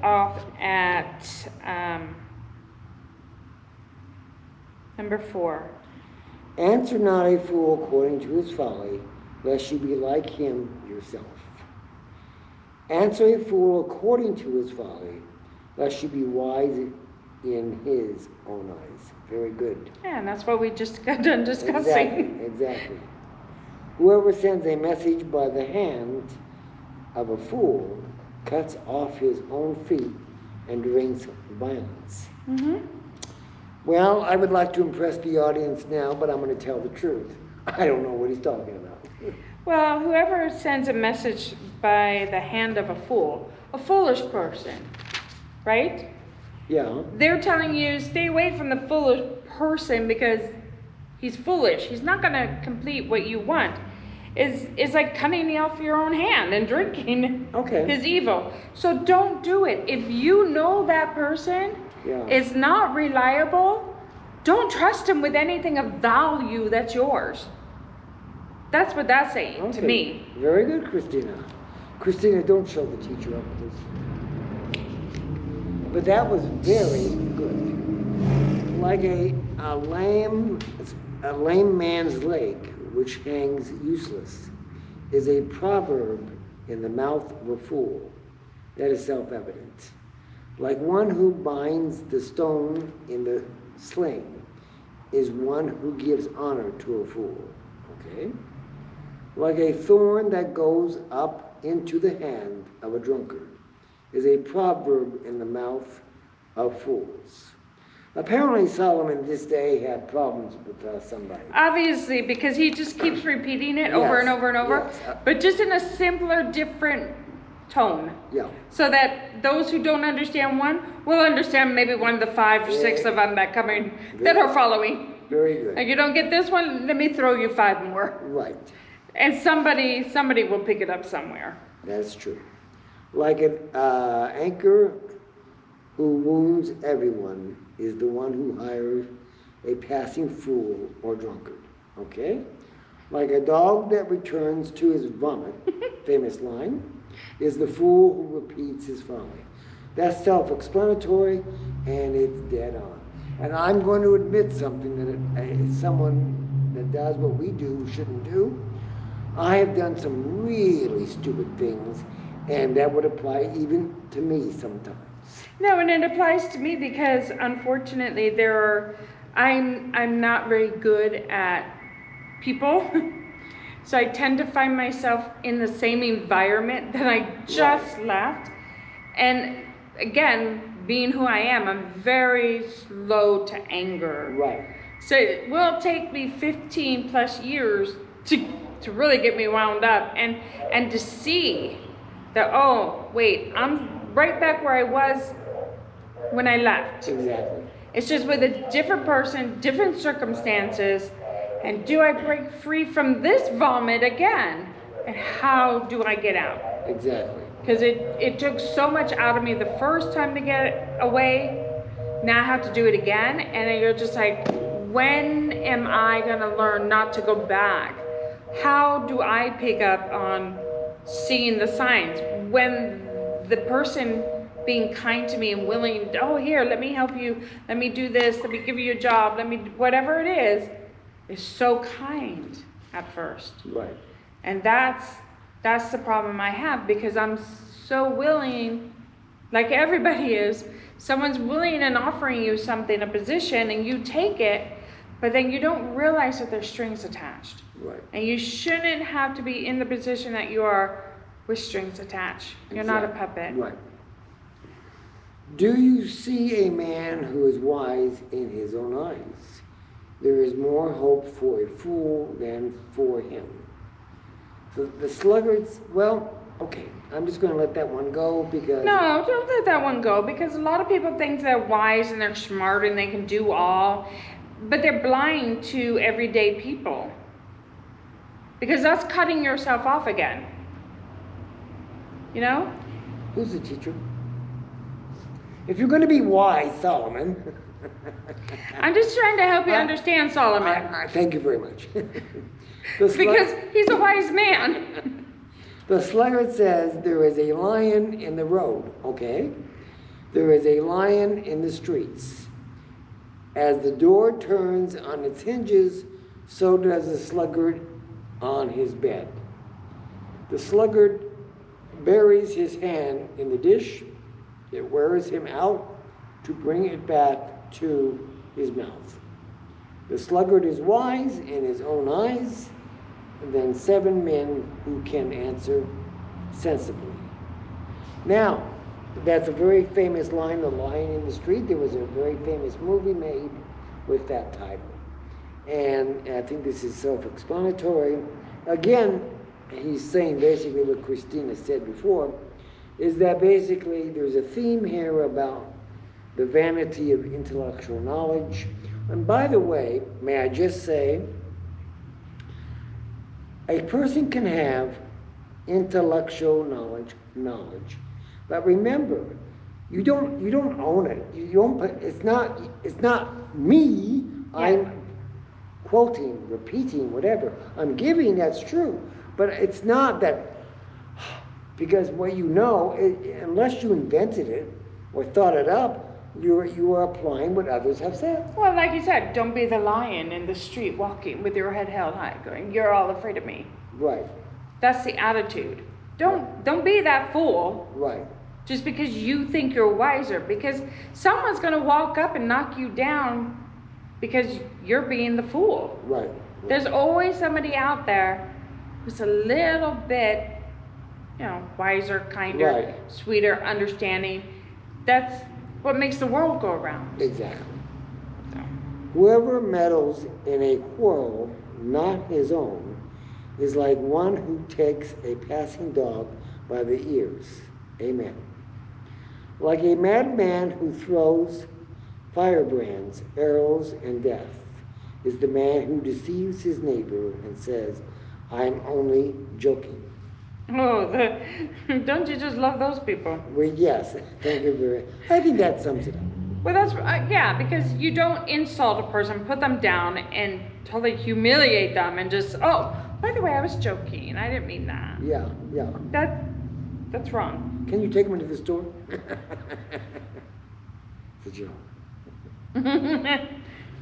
off at number 4. Answer not a fool according to his folly, lest you be like him yourself. Answer a fool according to his folly, lest you be wise in his own eyes. Very good. Yeah, and that's what we just got done discussing. Exactly. Whoever sends a message by the hand of a fool cuts off his own feet and drinks violence. Mm-hmm. Well, I would like to impress the audience now, but I'm going to tell the truth. I don't know what he's talking about. Well, whoever sends a message by the hand of a foolish person, right? Yeah. They're telling you, stay away from the foolish person because he's foolish. He's not going to complete what you want. It's like cutting off your own hand and drinking his evil. So don't do it. If you know that person is not reliable, don't trust him with anything of value that's yours. That's what that's saying to me. Very good, Christina. Christina, don't show the teacher up, please. But that was very good. Like a lame man's leg, which hangs useless, is a proverb in the mouth of a fool. That is self-evident. Like one who binds the stone in the sling is one who gives honor to a fool. Okay? Like a thorn that goes up into the hand of a drunkard is a proverb in the mouth of fools. Apparently Solomon this day had problems with somebody. Obviously, because he just keeps repeating it over and over and over, but just in a simpler, different tone. Yeah. So that those who don't understand one will understand maybe one of the 5 or 6 of them that are following. Very good. Like, you don't get this one, let me throw you 5 more. Right. And somebody will pick it up somewhere. That's true. Like an anchor who wounds everyone is the one who hires a passing fool or drunkard. Okay? Like a dog that returns to his vomit, famous line, is the fool who repeats his folly. That's self-explanatory, and it's dead on. And I'm going to admit something that someone that does what we do shouldn't do. I have done some really stupid things, and that would apply even to me sometimes. No, and it applies to me because unfortunately I'm not very good at people. So I tend to find myself in the same environment that I just left. And again, being who I am, I'm very slow to anger. Right. So it will take me 15 plus years to really get me wound up and to see that, oh, wait, I'm right back where I was when I left. Exactly. It's just with a different person, different circumstances, and do I break free from this vomit again? And how do I get out? Exactly. Because it took so much out of me the first time to get away. Now I have to do it again, and you're just like, when am I gonna learn not to go back? How do I pick up on seeing the signs? When the person being kind to me and willing, oh, here, let me help you, let me do this, let me give you a job, let me, whatever it is so kind at first. Right. And that's the problem I have, because I'm so willing, like everybody is, someone's willing and offering you something, a position, and you take it, but then you don't realize that there's strings attached. Right. And you shouldn't have to be in the position that you are with strings attached. You're not a puppet. Right. Do you see a man who is wise in his own eyes? There is more hope for a fool than for him. So the sluggards, well, okay, I'm just going to let that one go because... No, don't let that one go, because a lot of people think they're wise and they're smart and they can do all, but they're blind to everyday people. Because that's cutting yourself off again. You know? Who's the teacher? If you're going to be wise, Solomon... I'm just trying to help you understand, Solomon. Thank you very much. Because he's a wise man. The sluggard says there is a lion in the road, okay? There is a lion in the streets. As the door turns on its hinges, so does the sluggard on his bed. The sluggard buries his hand in the dish. It wears him out to bring it back to his mouth. The sluggard is wise in his own eyes than 7 men who can answer sensibly. Now, that's a very famous line, The Lion in the Street. There was a very famous movie made with that title. And I think this is self-explanatory. Again, he's saying basically what Christina said before, is that basically there's a theme here about the vanity of intellectual knowledge. And by the way, may I just say, a person can have intellectual knowledge, but remember, you don't own it. You don't. It's not me. Yeah. I'm quoting, repeating, whatever I'm giving. That's true, but it's not that, because what you know, unless you invented it or thought it up, you are applying what others have said. Well, like you said, don't be the lion in the street walking with your head held high, going, "You're all afraid of me." Right. That's the attitude. Don't be that fool. Right. Just because you think you're wiser, because someone's going to walk up and knock you down because you're being the fool. Right. There's always somebody out there who's a little bit, wiser, kinder, right, sweeter, understanding. That's what makes the world go around. Exactly. So. Whoever meddles in a quarrel not his own is like one who takes a passing dog by the ears. Amen. Like a madman who throws firebrands, arrows, and death is the man who deceives his neighbor and says, "I'm only joking." Oh, don't you just love those people? Well, yes, thank you very much. I think that sums it up. Well, that's, because you don't insult a person, put them down, and totally humiliate them, and just, oh, by the way, I was joking. I didn't mean that. Yeah. That's wrong. Can you take me to the store? It's a joke.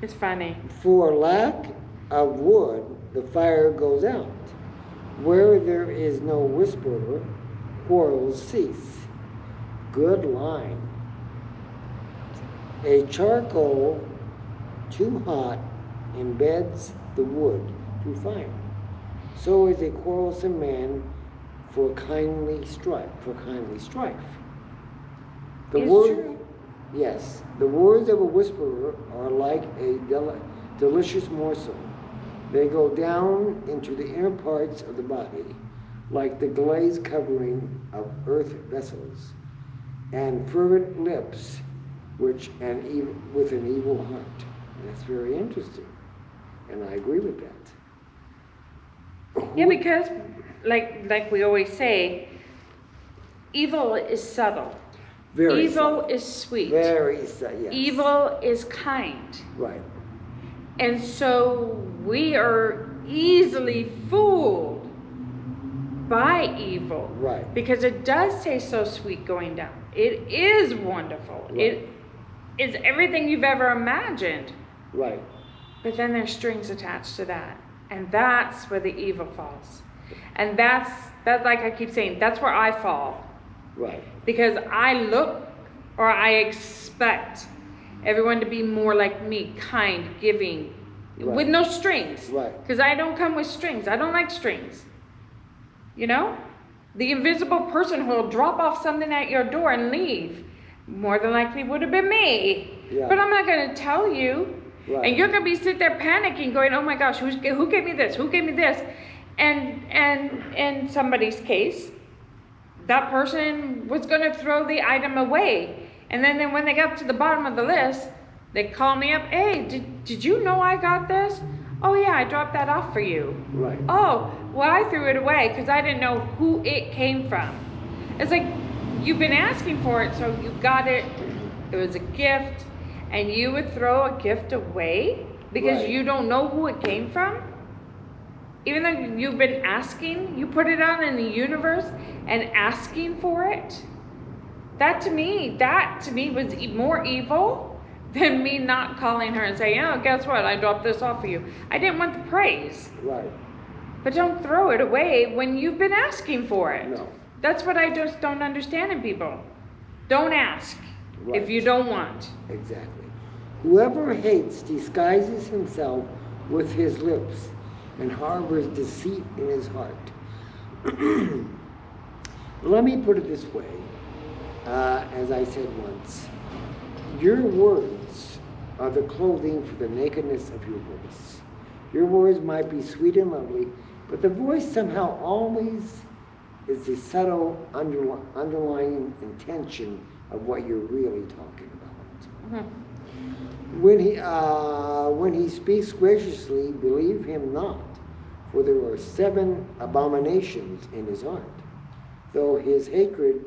It's funny. For lack of wood, the fire goes out. Where there is no whisperer, quarrels cease. Good line. A charcoal too hot embeds the wood through fire. So is a quarrelsome man for kindly strife. The word, yes, the words of a whisperer are like a delicious morsel. They go down into the inner parts of the body, like the glaze covering of earth vessels, and fervent lips, with an evil heart. And that's very interesting, and I agree with that. Yeah, because, like we always say, evil is subtle. Very evil subtle. Is sweet. Very subtle, yes. Evil is kind. Right. And so we are easily fooled by evil. Right. Because it does taste so sweet going down. It is wonderful. Right. It is everything you've ever imagined. Right. But then there's strings attached to that. And that's where the evil falls. And that's like I keep saying, that's where I fall. Right. Because I expect everyone to be more like me, kind, giving, right, with no strings. Right. Because I don't come with strings. I don't like strings. The invisible person who will drop off something at your door and leave, more than likely would have been me. Yeah. But I'm not going to tell you. Right. And you're going to be sitting there panicking, going, "Oh my gosh, who gave me this? Who gave me this?" And in somebody's case, that person was going to throw the item away. And then when they got to the bottom of the list, they call me up, "Hey, did you know I got this?" "Oh yeah, I dropped that off for you." Right. "Oh, well, I threw it away because I didn't know who it came from." It's like, you've been asking for it, so you got it. It was a gift. And you would throw a gift away because right, you don't know who it came from? Even though you've been asking, you put it out in the universe and asking for it? That to me was more evil than me not calling her and saying, oh, guess what? I dropped this off for you. I didn't want the praise. Right. But don't throw it away when you've been asking for it. No. That's what I just don't understand in people. Don't ask if you don't want. Exactly. Whoever hates disguises himself with his lips and harbors deceit in his heart. Let me put it this way, as I said once, your words are the clothing for the nakedness of your voice. Your words might be sweet and lovely, but the voice somehow always is the subtle underlying intention of what you're really talking about. Mm-hmm. When he speaks graciously, believe him not, for there are 7 abominations in his heart. Though his hatred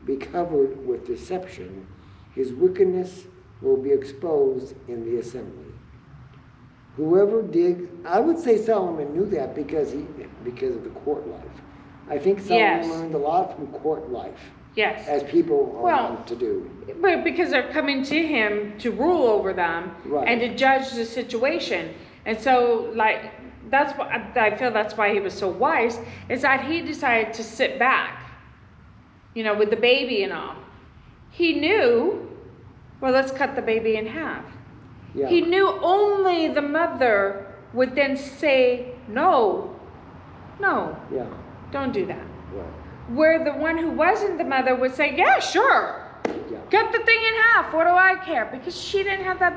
be covered with deception, his wickedness will be exposed in the assembly. Whoever digs, I would say Solomon knew that because of the court life. I think Solomon learned a lot from court life. Yes. As people are wont to do. But because they're coming to him to rule over them and to judge the situation. And so, like, that's what I feel that's why he was so wise, is that he decided to sit back, with the baby and all. He knew, well, let's cut the baby in half. Yeah. He knew only the mother would then say, no, don't do that. Right. Where the one who wasn't the mother would say, yeah, sure. Yeah. Cut the thing in half. What do I care? Because she didn't have that